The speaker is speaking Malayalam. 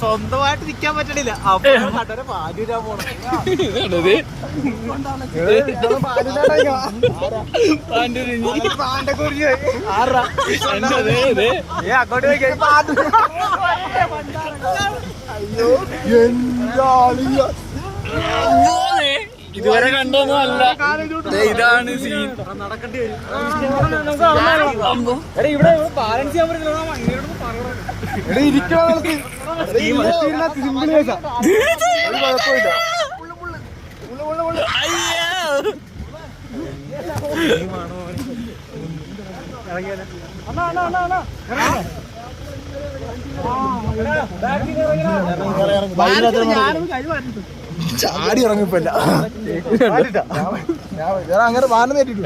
സ്വന്തമായിട്ട് നിക്കാൻ പറ്റണില്ല. അപ്പൊ പാലൂരാൻ പോണം. ഇതുവരെ കണ്ടൊന്നും അല്ല. ഇതാണ് സീൻ. നടക്കേണ്ടി വരും. ഇവിടെ ബാലൻസ് ചെയ്യാൻ പറ്റില്ല. ചാടി ഇറങ്ങിപ്പല്ല അങ്ങനെ മാനം നേരിട്ടു.